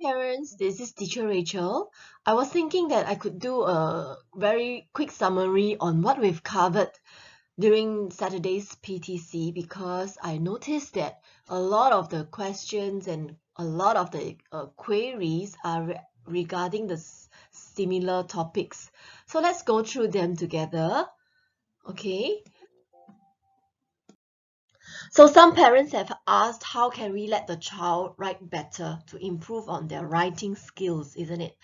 Parents, this is teacher Rachel. I was thinking that I could do a very quick summary on what we've covered during Saturday's PTC because I noticed that a lot of the questions and a lot of the queries are regarding the similar topics. So let's go through them together. Okay. So some parents have asked how can we let the child write better to improve on their writing skills, isn't it?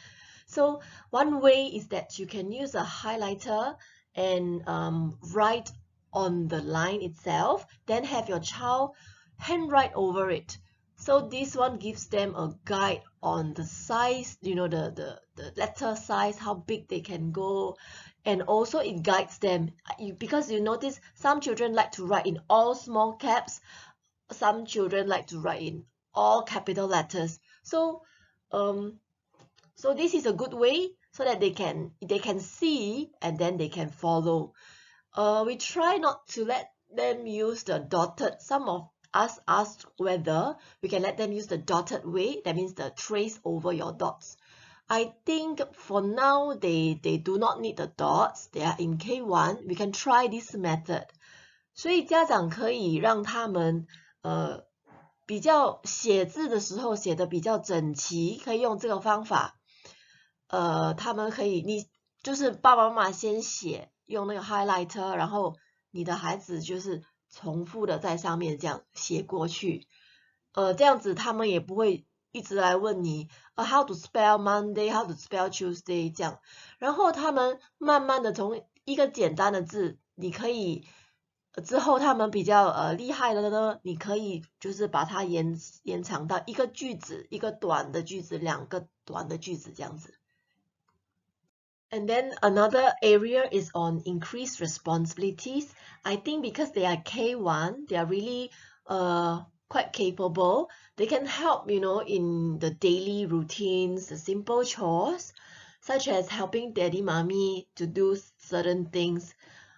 So one way is that you can use a highlighter and write on the line itself, then have your child handwrite over it. So this one gives them a guide on the size, the letter size, how big they can go, and also it guides them. Because you notice some children like to write in all small caps, some children like to write in all capital letters. Um, so this is a good way so that they can see and then they can follow. We try not to let them use the dotted. Some of us asked whether we can let them use the dotted way. That means the trace over your dots. I think for now they do not need the dots. They are in K1. We can try this method. 所以家长可以让他们比较写字的时候写的比较整齐，可以用这个方法。他们可以，你就是爸爸妈妈先写，用那个 highlighter，然后你的孩子就是重复的在上面这样写过去，这样子他们也不会一直来问你how to spell Monday，how to spell Tuesday 这样，然后他们慢慢的从一个简单的字，你可以之后他们比较厉害了呢，你可以就是把它延长到一个句子，一个短的句子，两个短的句子这样子。And then another area is on increased responsibilities. I think because they are K1, they are really quite capable. They can help, in the daily routines, the simple chores, such as helping daddy, mommy to do certain things.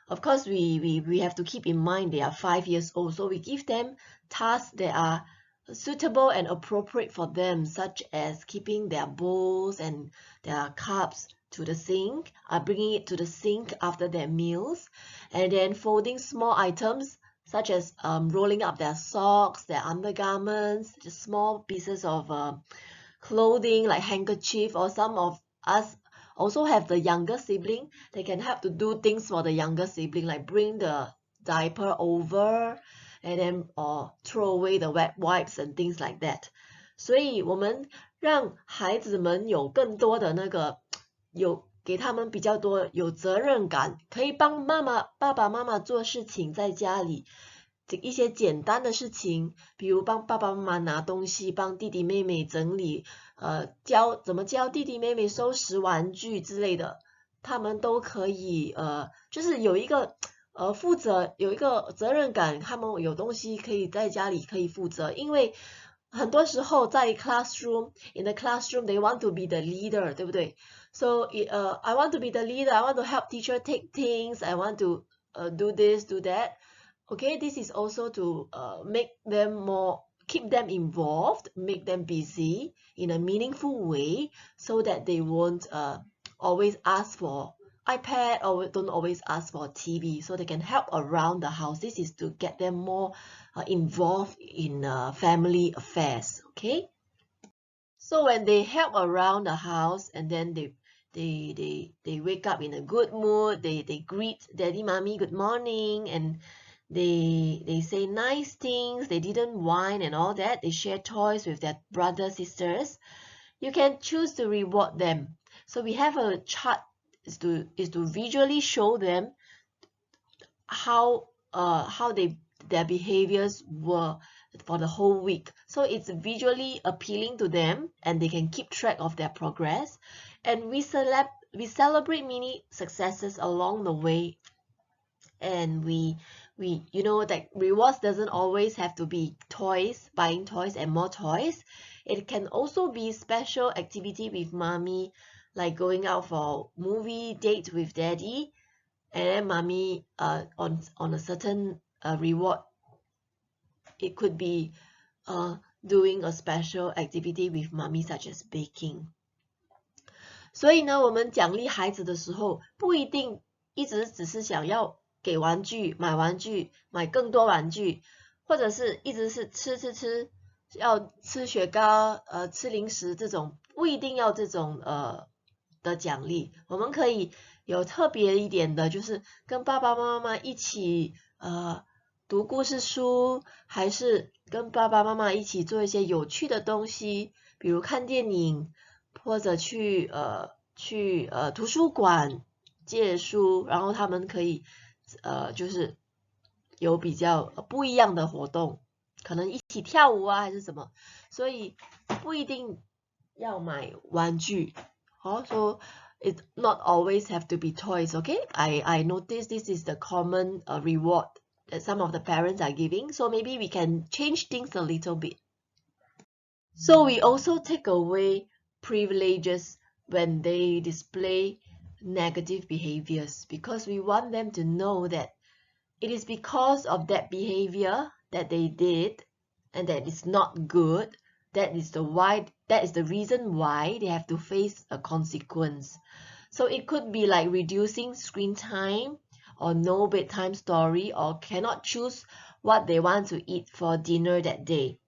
Of course, we have to keep in mind they are 5 years old, so we give them tasks that are suitable and appropriate for them, such as keeping their bowls and their cups to the sink, bringing it to the sink after their meals, and then folding small items such as rolling up their socks, their undergarments, just small pieces of clothing like handkerchief, or some of us also have the younger sibling. They can help to do things for the younger sibling, like bring the diaper over and then or throw away the wet wipes and things like that. 所以我们让孩子们有更多的给他们比较多有责任感，可以帮爸爸妈妈做事情，在家里一些简单的事情，比如帮爸爸妈妈拿东西，帮弟弟妹妹整理，怎么教弟弟妹妹收拾玩具之类的，他们都可以就是有一个负责，有一个责任感，他们有东西可以在家里可以负责，因为很多时候在 in the classroom they want to be the leader， 对不对？So I want to be the leader, I want to help teacher take things, I want to do this, do that. Okay, this is also to make them keep them involved, make them busy in a meaningful way so that they won't always ask for iPad or don't always ask for TV, so they can help around the house. This is to get them more involved in family affairs, okay? So when they help around the house and then they wake up in a good mood, they greet daddy, mommy, good morning, and they say nice things, they didn't whine and all that, they share toys with their brothers, sisters, you can choose to reward them. So we have a chart is to visually show them how their behaviors were for the whole week. So it's visually appealing to them and they can keep track of their progress. And we celebrate mini successes along the way. And we that rewards doesn't always have to be toys, buying toys and more toys. It can also be special activity with mommy, like going out for movie date with daddy, and then mommy on a certain reward. It could be doing a special activity with mommy such as baking. 所以呢，我们奖励孩子的时候，不一定一直只是想要给玩具、买玩具、买更多玩具，或者是一直是吃，要吃雪糕、吃零食这种，不一定要这种的奖励。我们可以有特别一点的，就是跟爸爸妈妈一起读故事书，还是跟爸爸妈妈一起做一些有趣的东西，比如看电影。或者去图书馆借书，然后他们可以就是有比较不一样的活动，可能一起跳舞啊还是什么，所以不一定要买玩具。好，so it not always have to be toys. Okay, I notice this is the common reward that some of the parents are giving, so maybe we can change things a little bit. So we also take away privileges when they display negative behaviors because we want them to know that it is because of that behavior that they did and that is not good. That is the reason why they have to face a consequence. So it could be like reducing screen time or no bedtime story or cannot choose what they want to eat for dinner that day.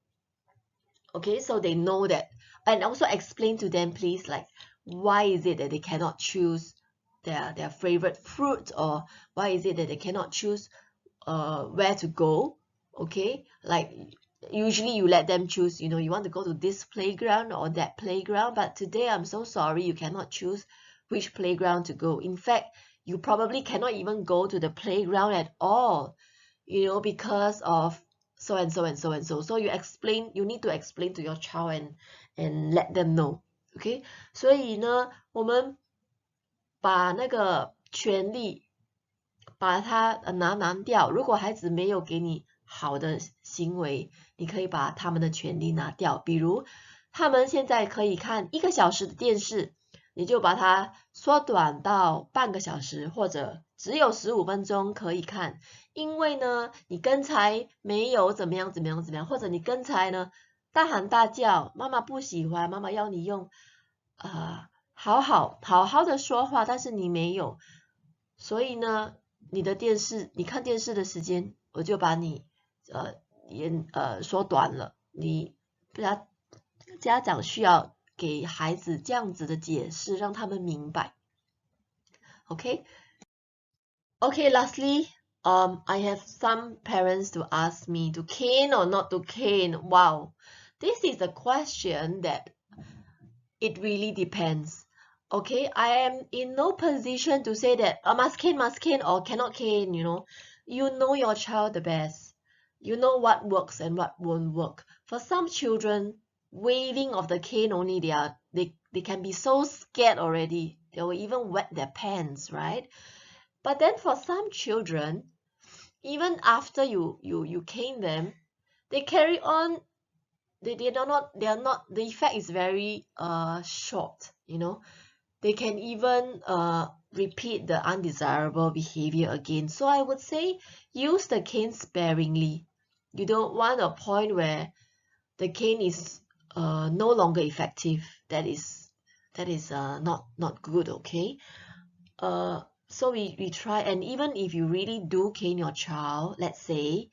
Okay, so they know that, and also explain to them, please, like why is it that they cannot choose their favorite fruit, or why is it that they cannot choose where to go. Okay, like usually you let them choose, you know, you want to go to this playground or that playground, but today I'm so sorry you cannot choose which playground to go. In fact, you probably cannot even go to the playground at all, you know, because of so and so and so and so. So you need to explain to your child and let them know. Okay, 所以呢，我们把那个权利把它拿掉。如果孩子没有给你好的行为，你可以把他们的权利拿掉。比如他们现在可以看1个小时的电视，你就把它缩短到半个小时，或者只有15分钟可以看。因为呢，你刚才没有怎么样，或者你刚才呢大喊大叫，妈妈不喜欢，妈妈要你用好好的说话，但是你没有，所以呢，你看电视的时间，我就把你缩短了。家长需要给孩子这样子的解释，让他们明白。Okay. Okay, lastly, I have some parents to ask me to cane or not to cane. Wow, this is a question that it really depends. Okay, I am in no position to say that must cane or cannot cane, you know. You know your child the best. You know what works and what won't work. For some children, waving of the cane only, they can be so scared already. They will even wet their pants, right? But then for some children, even after you cane them, they carry on. They are not, the effect is very short, you know. They can even repeat the undesirable behavior again. So I would say use the cane sparingly. You don't want a point where the cane is no longer effective. That is not good. Okay. So we try, and even if you really do cane your child, let's say,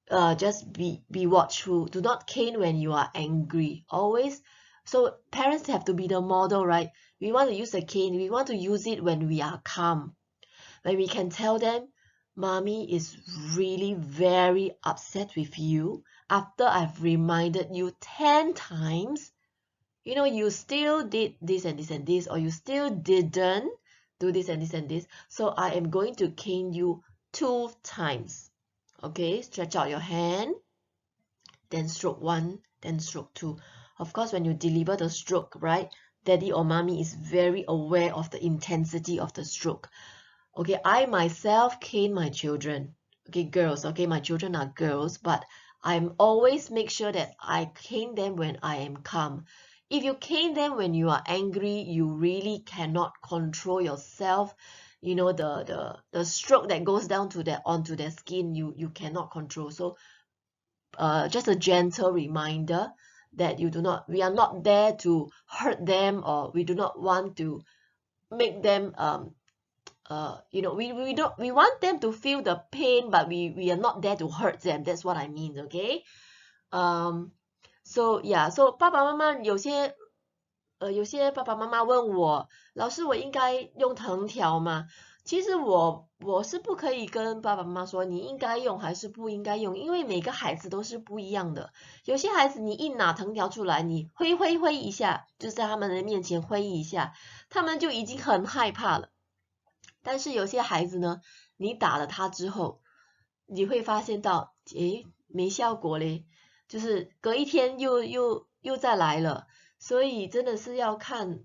just be watchful. Do not cane when you are angry. Always. So parents have to be the model, right? We want to use a cane. We want to use it when we are calm. When we can tell them, mommy is really very upset with you after I've reminded you 10 times. You know, you still did this and this and this, or you still didn't do this and this and this. So I am going to cane you 2 times. Okay, stretch out your hand, then stroke 1, then stroke 2. Of course, when you deliver the stroke, right, daddy or mommy is very aware of the intensity of the stroke. Okay, I myself cane my children. Okay, girls. Okay, my children are girls, but I'm always make sure that I cane them when I am calm. If you cane them when you are angry, you really cannot control yourself. You know, the stroke that goes down to onto their skin, you cannot control. So just a gentle reminder that we are not there to hurt them, or we do not want to make them we want them to feel the pain, but we are not there to hurt them. That's what I mean, okay? So yeah, so 爸爸妈妈有些爸爸妈妈问我，老师我应该用藤条吗？其实我是不可以跟爸爸妈妈说你应该用还是不应该用，因为每个孩子都是不一样的。有些孩子你一拿藤条出来，你挥一下，就在他们的面前挥一下，他们就已经很害怕了。但是有些孩子呢，你打了他之后，你会发现到，诶，没效果嘞，就是隔一天又再来了。所以真的是要看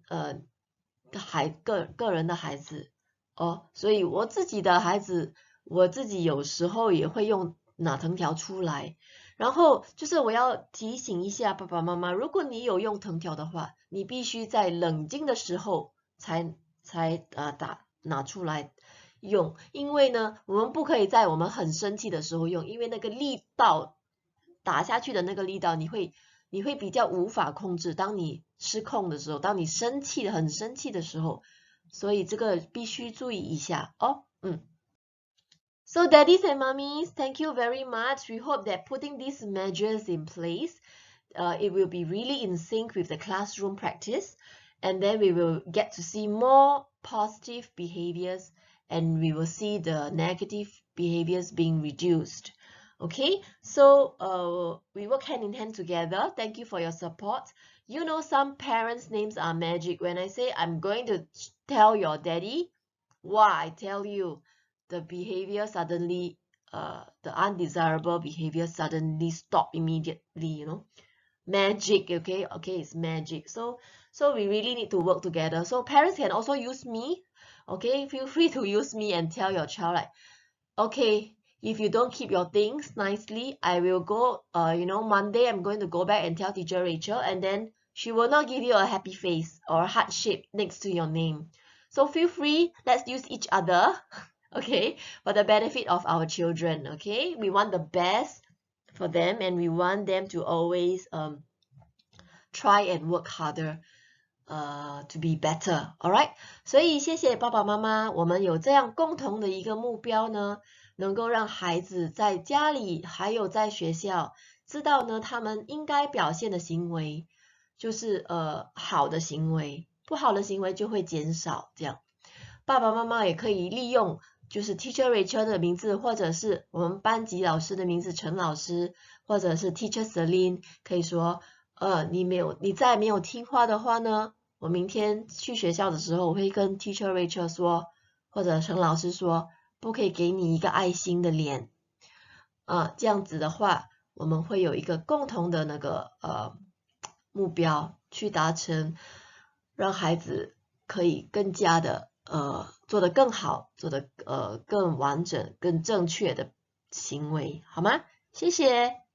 个人的孩子哦。所以我自己的孩子，我自己有时候也会用拿藤条出来。然后就是我要提醒一下爸爸妈妈，如果你有用藤条的话，你必须在冷静的时候才拿出来用，因为呢，我们不可以在我们很生气的时候用，因为那个力道打下去的那个力道，你会比较无法控制。当你失控的时候，当你很生气的时候，所以这个必须注意一下哦。So daddies and mummies, thank you very much. We hope that putting these measures in place, it will be really in sync with the classroom practice, and then we will get to see more positive behaviors, and we will see the negative behaviors being reduced. Okay, so we work hand in hand together. Thank you for your support. You know, some parents' names are magic. When I say I'm going to tell your daddy, why I tell you, the behavior suddenly, the undesirable behavior suddenly stop immediately, you know. Magic, okay, it's magic. So we really need to work together. So parents can also use me, okay? Feel free to use me and tell your child like, okay, if you don't keep your things nicely, I will go, Monday I'm going to go back and tell teacher Rachel, and then she will not give you a happy face or a heart shape next to your name. So feel free, let's use each other, okay, for the benefit of our children, okay? We want the best for them, and we want them to always try and work harder to be better, alright? 所以谢谢爸爸妈妈，我们有这样共同的一个目标呢，能够让孩子在家里还有在学校知道呢，他们应该表现的行为就是好的行为，不好的行为就会减少。这样，爸爸妈妈也可以利用就是 Teacher Rachel 的名字，或者是我们班级老师的名字陈老师，或者是 Teacher Celine， 可以说你再没有听话的话呢，我明天去学校的时候，我会跟 Teacher Rachel 说，或者陈老师说，不可以给你一个爱心的脸这样子的话，我们会有一个共同的那个目标去达成，让孩子可以更加的做得更好，做得更完整、更正确的行为，好吗？谢谢。